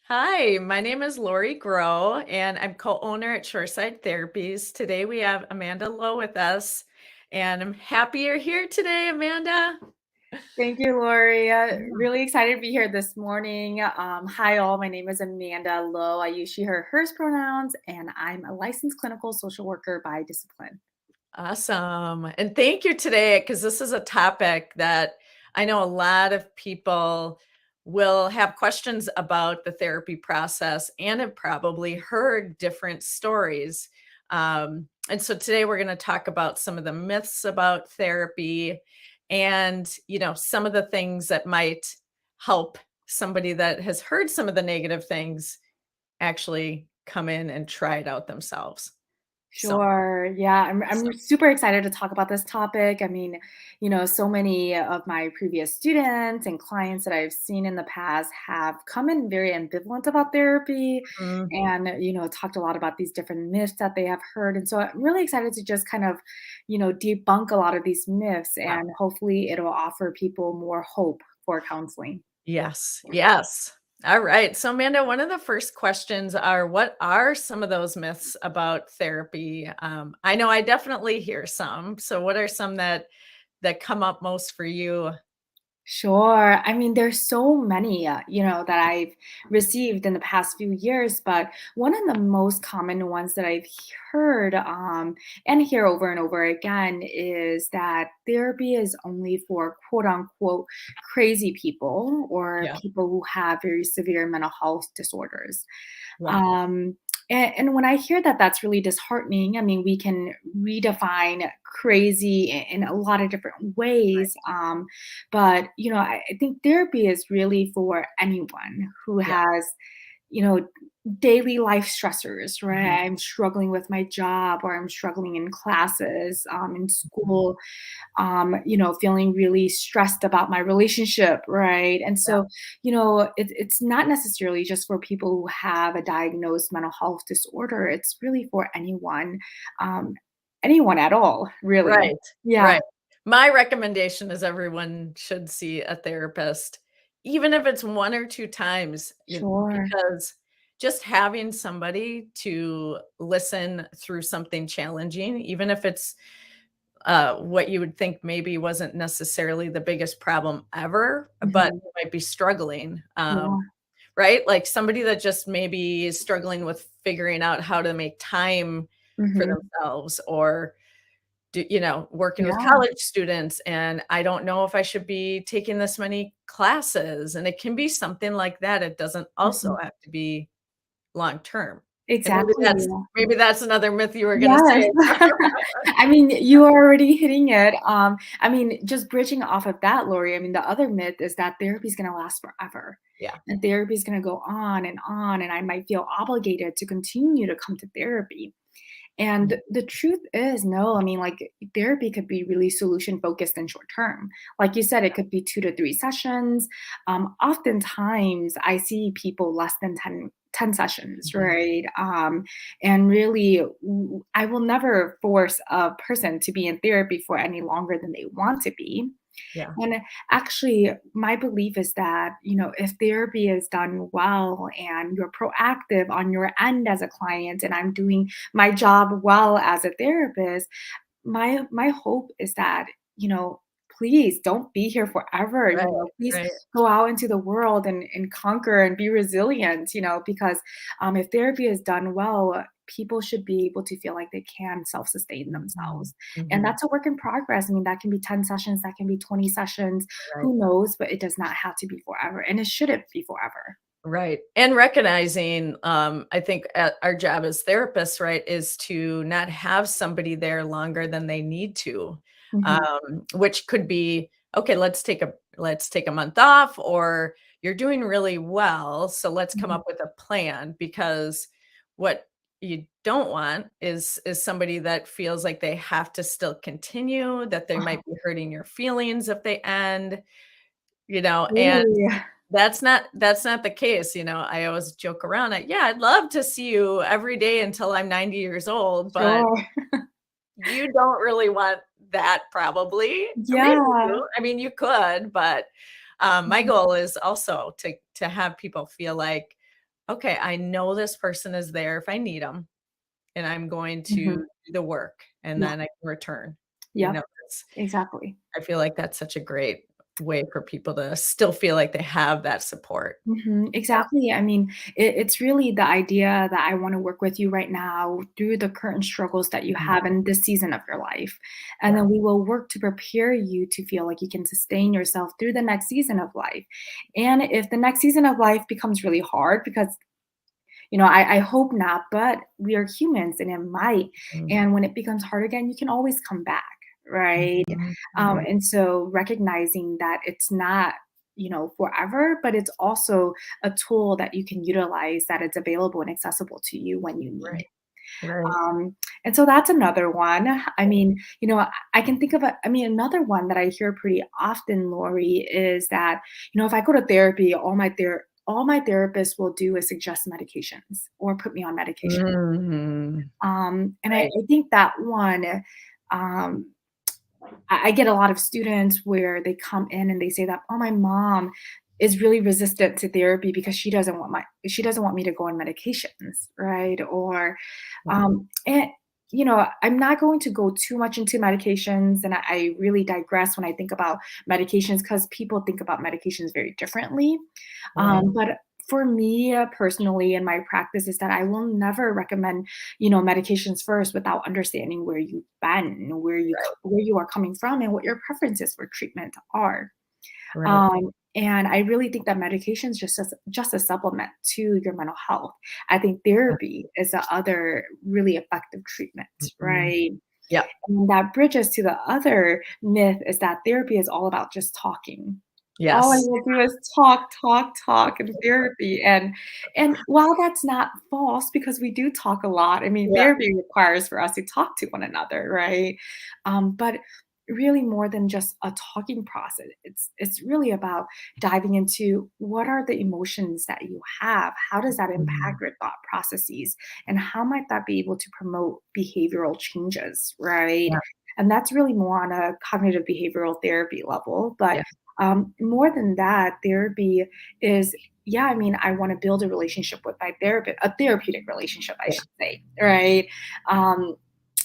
Hi, my name is Lori Grow, and I'm co-owner at Shoreside Therapies. Today we have Amanda Lowe with us, and I'm happy you're here today, Amanda. Thank you, Lori. Yeah. Really excited to be here this morning. Hi, all. My name is Amanda Lowe. I use she, her, hers pronouns, and I'm a licensed clinical social worker by discipline. Awesome. And thank you today, because this is a topic that I know a lot of people will have questions about the therapy process and have probably heard different stories. And so today we're going to talk about some of the myths about therapy and, some of the things that might help somebody that has heard some of the negative things actually come in and try it out themselves. So, Sure. Yeah, I'm awesome. super excited to talk about this topic. I mean, so many of my previous students and clients that I've seen in the past have come in very ambivalent about therapy Mm, and, talked a lot about these different myths that they have heard. And so I'm really excited to just kind of, debunk a lot of these myths yeah. and hopefully it'll offer people more hope for counseling. Yes, yes. All right. So, Amanda, one of the first questions are, what are some of those myths about therapy? I know I definitely hear some. So, what are some that come up most for you? Sure. I mean, there's so many, that I've received in the past few years, but one of the most common ones that I've heard and hear over and over again is that therapy is only for quote unquote crazy people or Yeah, people who have very severe mental health disorders. yeah, Um, and when I hear that, that's really disheartening. I mean, we can redefine crazy in a lot of different ways. But, I think therapy is really for anyone who yeah. has, you know, daily life stressors, Mhm. right? I'm struggling with my job or I'm struggling in classes, in school, feeling really stressed about my relationship, right? And Yeah, so, it's not necessarily just for people who have a diagnosed mental health disorder. It's really for um, anyone at all, really. right, Yeah, right. My recommendation is everyone should see a therapist, even if it's one or two times, sure. because just having somebody to listen through something challenging, even if it's what you would think maybe wasn't necessarily the biggest problem ever, but Mhm. you might be struggling, Yeah. right? Like somebody that just maybe is struggling with figuring out how to make time for Mhm. themselves or working with Yeah. college students, and I don't know if I should be taking this many classes, and it can be something like that. It doesn't also Mhm. have to be long term. And maybe Exactly. that's maybe that's another myth you were gonna Yes. say. I mean, you are already hitting it. I mean, just bridging off of that, Lori, I mean, the other myth is that therapy is gonna last forever. Yeah. And therapy is gonna go on, and I might feel obligated to continue to come to therapy. And Mhm. the truth is, no, I mean, like, therapy could be really solution focused and short term. Like you said, it could be 2 to 3 sessions. Oftentimes, I see people less than ten sessions, Mhm. right? And really, I will never force a person to be in therapy for any longer than they want to be. Yeah. And actually, my belief is that, if therapy is done well and you're proactive on your end as a client, and I'm doing my job well as a therapist, my hope is that, please don't be here forever. Right, Please right. go out into the world and conquer and be resilient, because if therapy is done well, people should be able to feel like they can self-sustain Mhm. themselves. And Mhm. that's a work in progress. I mean, that can be 10 sessions, that can be 20 sessions, Right. who knows, but it does not have to be forever, and it shouldn't be forever. Right, and recognizing, I think, our job as therapists, right, is to not have somebody there longer than they need to, Mhm, which could be, "Okay, let's take a month off," or, "You're doing really well, so let's come mhm. up with a plan," because what you don't want is somebody that feels like they have to still continue, that they Uh-huh. might be hurting your feelings if they end, and Really? that's not the case. I always joke around that, "Yeah, I'd love to see you every day until I'm 90 years old," but Sure. you don't really want that probably, or maybe you Yeah. do. I mean, you could, but, my Mhm. goal is also to have people feel like okay, I know this person is there if I need them, and I'm going to Mhm. do the work, and Yeah. then I can return. You Yep. know, it's Exactly. I feel like that's such a great way for people to still feel like they have that support. Mhm, Yeah, exactly. I mean, it's really the idea that I want to work with you right now through the current struggles that you mhm, have in this season of your life. And yeah, then we will work to prepare you to feel like you can sustain yourself through the next season of life. And if the next season of life becomes really hard, because I hope not, but we are humans and it might. mm, And when it becomes hard again, you can always come back, right? mhm, mhm, And so recognizing that it's not, forever, but it's also a tool that you can utilize that it's available and accessible to you when you need. right, right, And so that's another one. I mean, I can think of another one that I hear pretty often, Lori, is that, if I go to therapy, all my therapist will do is suggest medications or put me on medication. mhm, And I, right, I think that one, um, I get a lot of students where they come in and they say that, "Oh, my mom is really resistant to therapy because she doesn't want me to go on medications," right? Or, yeah, and I'm not going to go too much into medications, and I really digress when I think about medications because people think about medications very differently. right, But for me, personally, in my practice, is that I will never recommend, medications first without understanding where you've been, right, where you are coming from, and what your preferences for treatment are. right, And I really think that medication is just a supplement to your mental health. I think yeah, therapy is the other really effective treatment, mhm, right? yep, And that bridges to the other myth is that therapy is all about just talking. All I yes, will do is talk, talk, talk in therapy, and while that's not false because we do talk a lot, I mean, yeah, therapy requires for us to talk to one another, right? But really more than just a talking process, it's really about diving into what are the emotions that you have? How does that mhm, impact your thought processes? And how might that be able to promote behavioral changes, right? yeah, And that's really more on a cognitive behavioral therapy level, but yeah, more than that, therapy is, yeah, I mean, I want to build a relationship with my therapist, a therapeutic relationship, I yeah, should say, right? Um,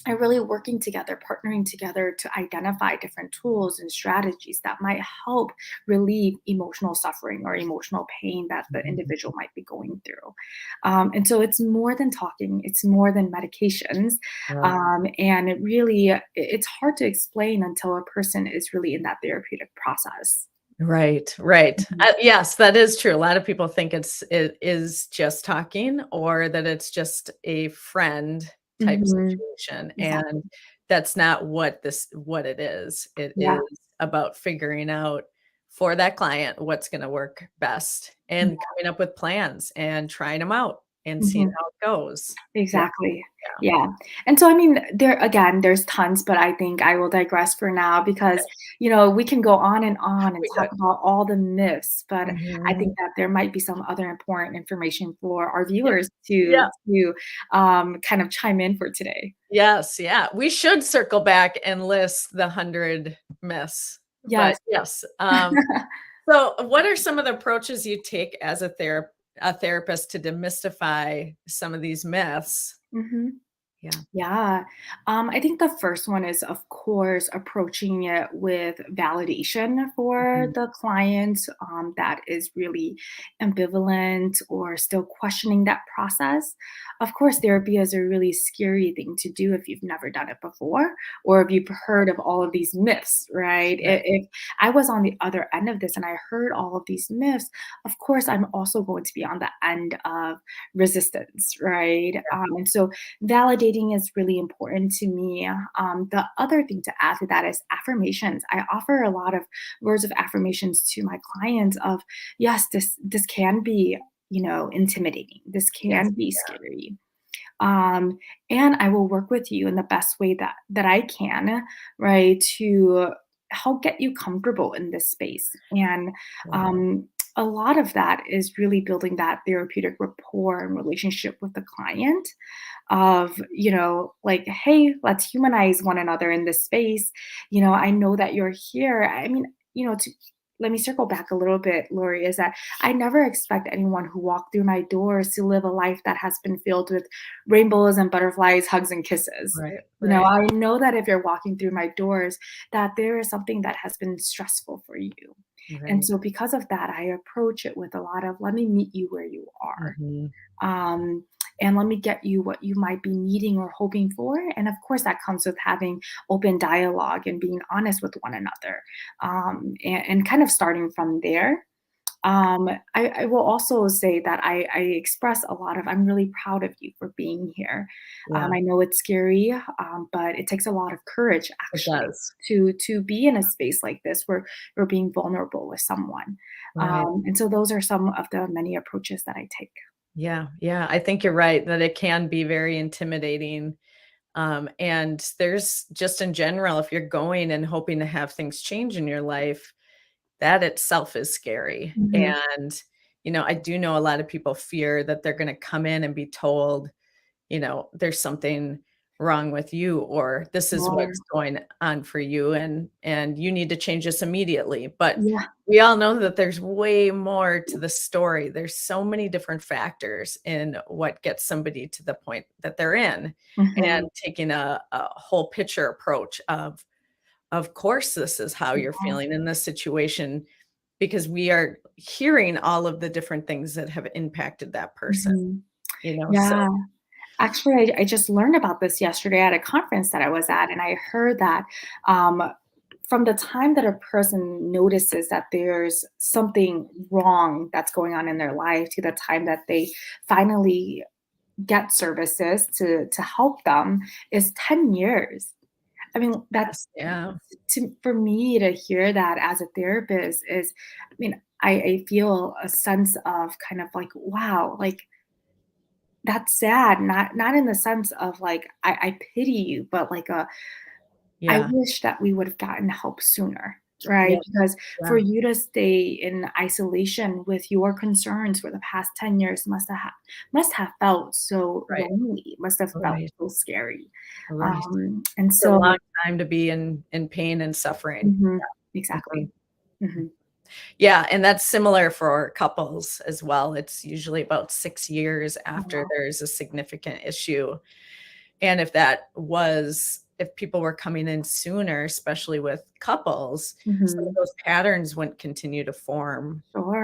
and really working together, partnering together to identify different tools and strategies that might help relieve emotional suffering or emotional pain that the mhm, individual might be going through. And so it's more than talking, it's more than medications. yeah. And it's hard to explain until a person is really in that therapeutic process. Right, right. Mhm. Yes, that is true. A lot of people think it is just talking or that it's just a friend type Mhm. situation, and Exactly. that's not what it is. It Yeah. is about figuring out for that client what's gonna work best and coming up with plans and trying them out and seeing Mhm. how it goes. Yeah, Exactly. yeah. Yeah. And so, I mean, there's tons, but I think I will digress for now because, Okay, we can go on and we talk could. about all the myths, but I Mhm. think that there might be some other important information for our Yeah, viewers yeah. to kind of chime in for today. Yes, yeah. We should circle back and list the 100 myths, but Yes. yes, so what are some of the approaches you take as a therapist to demystify some of these myths? Mhm. Yeah. Yeah. I think the first one is, of course, approaching it with validation for Mhm. the client that is really ambivalent or still questioning that process. Of course, therapy is a really scary thing to do if you've never done it before or if you've heard of all of these myths, right? Right. If I was on the other end of this and I heard all of these myths, of course, I'm also going to be on the end of resistance, right? And so validating is really important to me. The other thing to add to that is affirmations. I offer a lot of words of affirmations to my clients of, yes, this can be, intimidating. This Yes. can be scary. Um, and I will work with you in the best way that I can, right, to help get you comfortable in this space. And Yeah. a lot of that is really building that therapeutic rapport and relationship with the client of, like, hey, let's humanize one another in this space. I know that you're here. I mean, let me circle back a little bit, Lori, is that I never expect anyone who walked through my doors to live a life that has been filled with rainbows and butterflies, hugs and kisses. Right, You know, right, I know that if you're walking through my doors, that there is something that has been stressful for you. And right. so because of that, I approach it with a lot of, let me meet you where you are. Mhm. Um, and let me get you what you might be needing or hoping for. And of course, that comes with having open dialogue and being honest with one another, and kind of starting from there. I will also say that I express a lot of, I'm really proud of you for being here. Yeah, I know it's scary, but it takes a lot of courage it actually does. to be in a space like this where you're being vulnerable with someone. Right. And so those are some of the many approaches that I take. Yeah, yeah, I think you're right that it can be very intimidating. And there's just in general, if you're going and hoping to have things change in your life, that itself is scary. Mhm. And, I do know a lot of people fear that they're going to come in and be told, there's something wrong with you, or this is Sure. what's going on for you, and you need to change this immediately. But Yeah. we all know that there's way more to the story. There's so many different factors in what gets somebody to the point that they're in, Mhm. and taking a whole picture approach of course this is how you're Yeah. feeling in this situation, because we are hearing all of the different things that have impacted that person, Mhm. so Yeah. Actually, I just learned about this yesterday at a conference that I was at, and I heard that um, from the time that a person notices that there's something wrong that's going on in their life to the time that they finally get services to help them is 10 years. I mean, that yes, yeah, for me to hear that as a therapist is, I mean, I feel a sense of kind of like, wow, like that's sad, not in the sense of like, I pity you, but like I yeah, wish that we would have gotten help sooner, right? yes, Because for yeah, you to stay in isolation with your concerns for the past 10 years must have felt so right, lonely, must have felt right, so scary. right. And It's a long so time to be in pain and suffering. mhm, Mhm. exactly. Mhm, Yeah, and that's similar for couples as well. It's usually about 6 years after yeah, there's a significant issue. And if people were coming in sooner, especially with couples, some of mhm, those patterns wouldn't continue to form.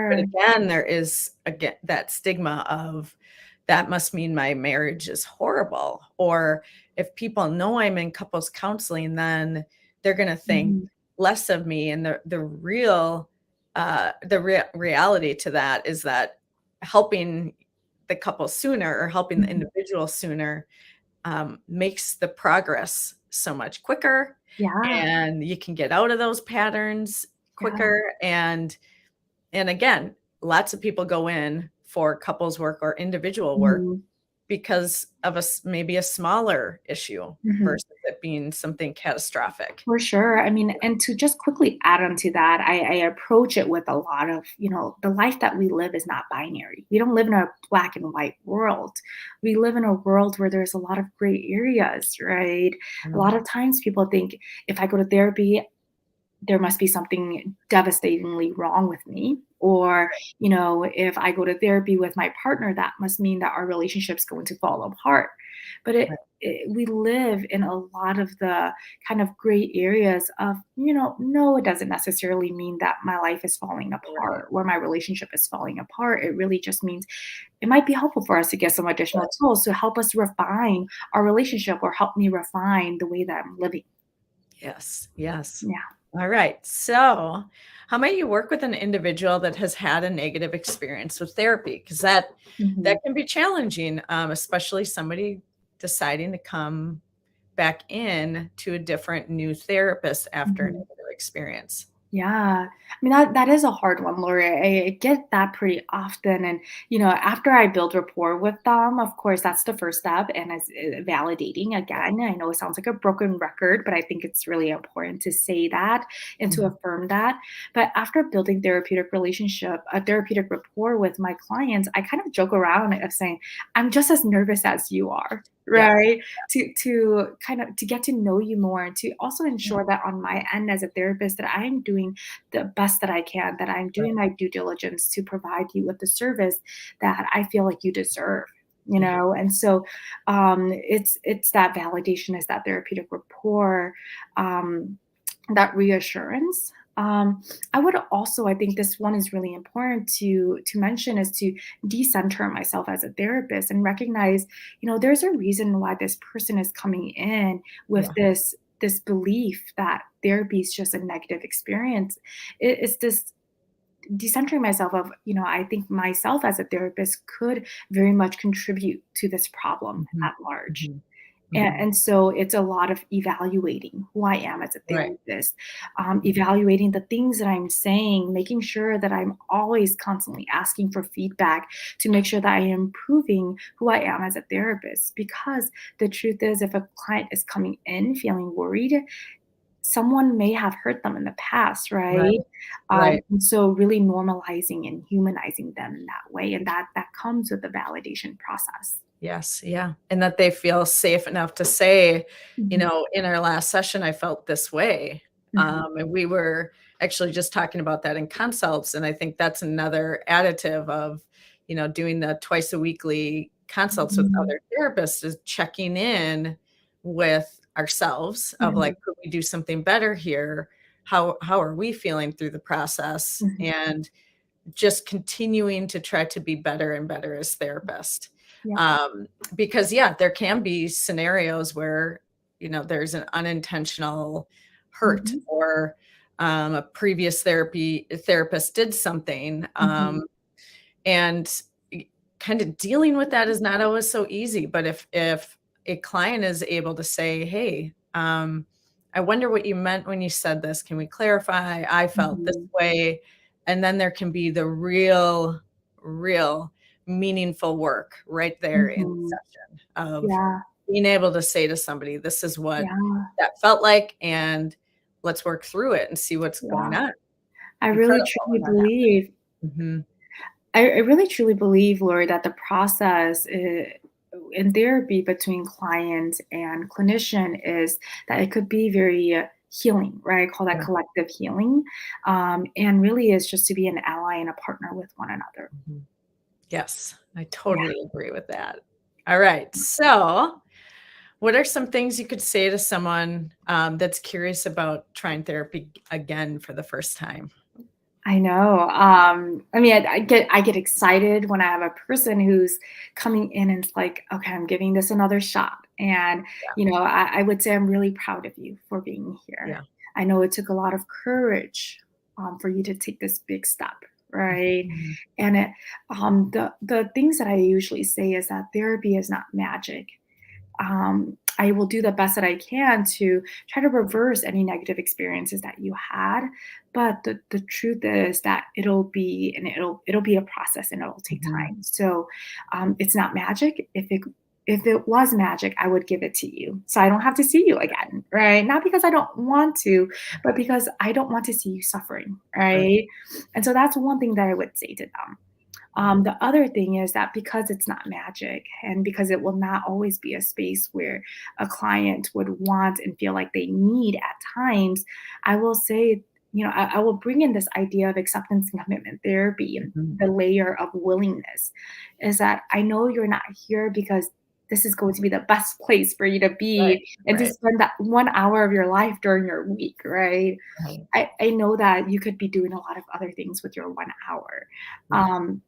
But sure. again, there is again that stigma of that must mean my marriage is horrible. Or if people know I'm in couples counseling, then they're going to think Mhm, less of me. And the reality to that is that helping the couple sooner, or helping the mhm, individual sooner, makes the progress so much quicker, yeah, and you can get out of those patterns yeah, quicker. And again, lots of people go in for couples work or individual work mhm, because of maybe a smaller issue mhm. versus it being something catastrophic. For sure. I mean, and to just quickly add on to that, I approach it with a lot of, the life that we live is not binary. We don't live in a black and white world. We live in a world where there's a lot of gray areas, right? A lot Mhm. of times people think if I go to therapy, there must be something devastatingly wrong with me. Or, if I go to therapy with my partner, that must mean that our relationship's going to fall apart. But Right, we live in a lot of the kind of gray areas of, no, it doesn't necessarily mean that my life is falling right, apart or my relationship is falling apart. It really just means it might be helpful for us to get some additional right. tools to help us refine our relationship or help me refine the way that I'm living. Yes, yes. Yeah. All right. So, how might you work with an individual that has had a negative experience with therapy? Because that Mhm. can be challenging, especially somebody deciding to come back in to a different new therapist after a Mhm. negative experience. Yeah. I mean, that is a hard one, Lori. I get that pretty often. And, after I build rapport with them, of course, that's the first step. And it's validating again. I know it sounds like a broken record, but I think it's really important to say that and to Mhm. affirm that. But after building a therapeutic rapport with my clients, I kind of joke around of saying, I'm just as nervous as you are. Yeah. right? To kind of to get to know you more and to also ensure that on my end as a therapist that I'm doing the best that I can, that I'm Right. doing my due diligence to provide you with the service that I feel like you deserve. You Yeah. know, and so it's that validation, is that therapeutic rapport, um, that reassurance. I would also, I think this one is really important to mention, is to decenter myself as a therapist and recognize, there's a reason why this person is coming in with Yeah. this belief that therapy is just a negative experience. It's this decentering myself of, I think myself as a therapist could very much contribute to this problem Mhm. at large. Mhm. And, Mhm. and so it's a lot of evaluating who I am as a Right. therapist, Mhm. evaluating the things that I'm saying, making sure that I'm always constantly asking for feedback to make sure that I am improving who I am as a therapist. Because the truth is, if a client is coming in feeling worried, someone may have hurt them in the past, Right. right? Right. And so really normalizing and humanizing them in that way, and that comes with the validation process. Yes, yeah, and that they feel safe enough to say, Mhm, "In our last session, I felt this way." mhm, And we were actually just talking about that in consults, and I think that's another additive of, doing the twice a weekly consults with mhm, other therapists is checking in with ourselves of, mhm, like, "Could we do something better here? How are we feeling through the process?" mhm. And just continuing to try to be better and better as therapists. Yep. Um, because yeah, there can be scenarios where, there's an unintentional hurt Mhm, or a previous therapist did something. mhm, And kind of dealing with that is not always so easy. But if a client is able to say, "Hey, I wonder what you meant when you said this. Can we clarify? I felt this mhm, way." And then there can be the real meaningful work right there in the mhm. session of Yeah, being able to say to somebody, "This is what yeah, that felt like, and let's work through it and see what's going yeah. on." I really Incredible truly when that happens. believe Mhm. I really truly believe, Lori, that the process in therapy between client and clinician is that it could be very healing, right? I call that Yeah. collective healing. And really is just to be an ally and a partner with one another. Mhm. Yes, I Yeah. totally agree with that. All right. So, what are some things you could say to someone that's curious about trying therapy again for the first time? I know. I mean, I get excited when I have a person who's coming in and it's like, okay, I'm giving this another shot. And, I would say I'm really proud of you for being here. Yeah. I know it took a lot of courage for you to take this big step, right? Mhm. And the things that I usually say is that therapy is not magic. I will do the best that I can to try to reverse any negative experiences that you had. But the truth is that it'll be a process and it'll take Mhm. time. So it's not magic. If it was magic, I would give it to you. So I don't have to see you again, right? Not because I don't want to, but because I don't want to see you suffering, Right. right? And so that's one thing that I would say to them. Yeah. The other thing is that because it's not magic and because it will not always be a space where a client would want and feel like they need at times, I will say, I will bring in this idea of acceptance and commitment therapy and Mhm. the layer of willingness is that I know you're not here because this is going to be the best place for you to Right. be and to Right. spend that 1 hour of your life during your week, right? Right. I know that you could be doing a lot of other things with your 1 hour. Yeah. Um,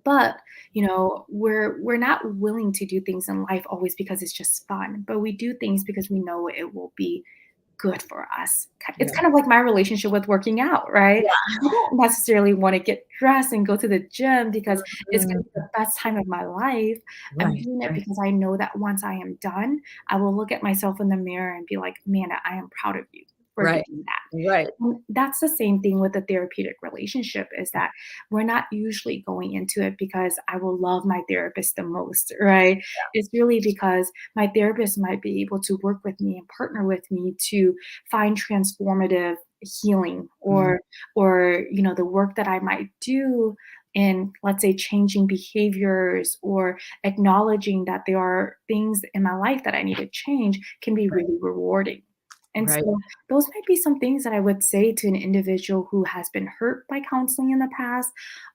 but we're not willing to do things in life always because it's just fun, but we do things because we know it will be good for us. It's Yeah. kind of like my relationship with working out, right? Yeah. I don't necessarily want to get dressed and go to the gym because it's going to be Mhm. the best time of my life. I'm Right. doing it Right. because I know that once I am done, I will look at myself in the mirror and be like, Amanda, I am proud of you for Right. doing that. Right. That's the same thing with the therapeutic relationship is that we're not usually going into it because I will love my therapist the most, right? It's really because my therapist might be able to work with me and partner with me to find transformative healing Mhm. or the work that I might do in, let's say, changing behaviors or acknowledging that there are things in my life that I need to change can be Right. really rewarding. And Right. so those might be some things that I would say to an individual who has been hurt by counseling in the past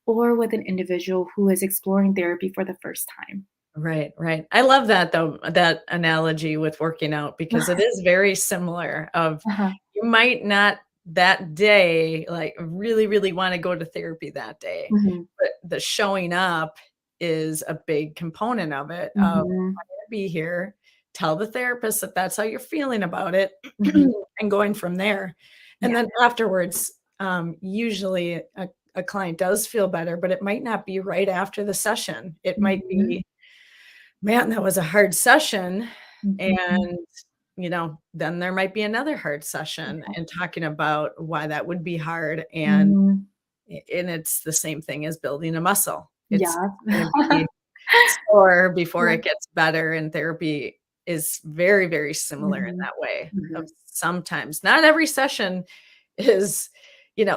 or with an individual who is exploring therapy for the first time. Right, right. I love that though, that analogy with working out because it is very similar of Uh-huh. you might not that day like really, really want to go to therapy that day, Mhm. but the showing up is a big component of it of I'm Mhm. gonna be here, tell the therapist that that's how you're feeling about it Mhm. and going from there. And Yeah. then afterwards, usually a client does feel better, but it might not be right after the session. It might Mhm. be man, that was a hard session, Mhm. and, then there might be another hard session Okay. and talking about why that would be hard, Mhm. and it's the same thing as building a muscle. It's Yeah. gonna be sore before Yeah. it gets better, and therapy is very, very similar in Mhm. that way of Mhm. sometimes not every session is,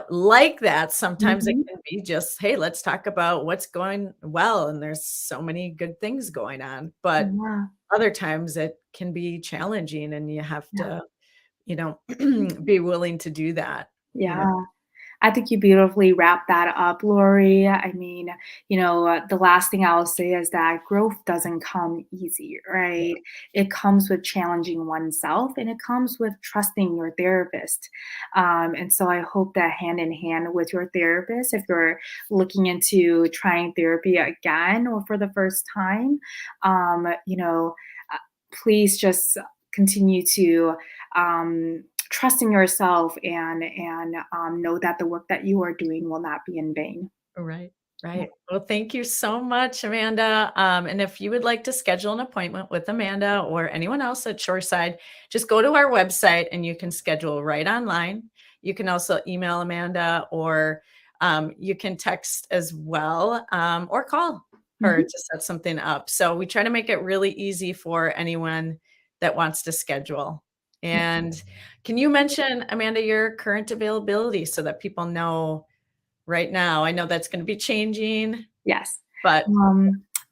like that. Sometimes it Mhm. can be just, "Hey, let's talk about what's going well," and there's so many good things going on, but Yeah. other times it can be challenging and you have Yeah. to, you know, be willing to do that. Yeah. I think you beautifully wrapped that up, Lori. I mean, the last thing I'll say is that growth doesn't come easy, right? It comes with challenging oneself and it comes with trusting your therapist. And so I hope that hand in hand with your therapist, if you're looking into trying therapy again or for the first time, please just continue to trust in yourself and know that the work that you are doing will not be in vain. Right, Yeah. right. Well, thank you so much, Amanda. And if you would like to schedule an appointment with Amanda or anyone else at Shoreside, just go to our website and you can schedule right online. You can also email Amanda or you can text as well or call her Mhm. to set something up. So we try to make it really easy for anyone that wants to schedule. Yeah. And can you mention, Amanda, your current availability so that people know right now? I know that's gonna be changing, Yes. but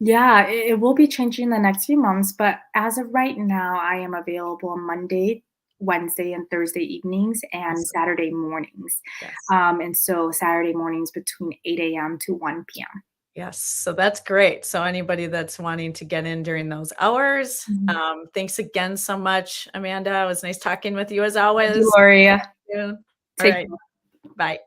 Yeah, it will be changing the next few months, but as of right now, I am available Monday, Wednesday, and Thursday evenings and awesome. Saturday mornings. Yes. And so Saturday mornings between 8 a.m. to 1 p.m. Yes, so that's great. So anybody that's wanting to get in during those hours, Mhm. thanks again so much, Amanda. It was nice talking with you as Thank you, always. Lori. Yeah. All Take right. care. Bye.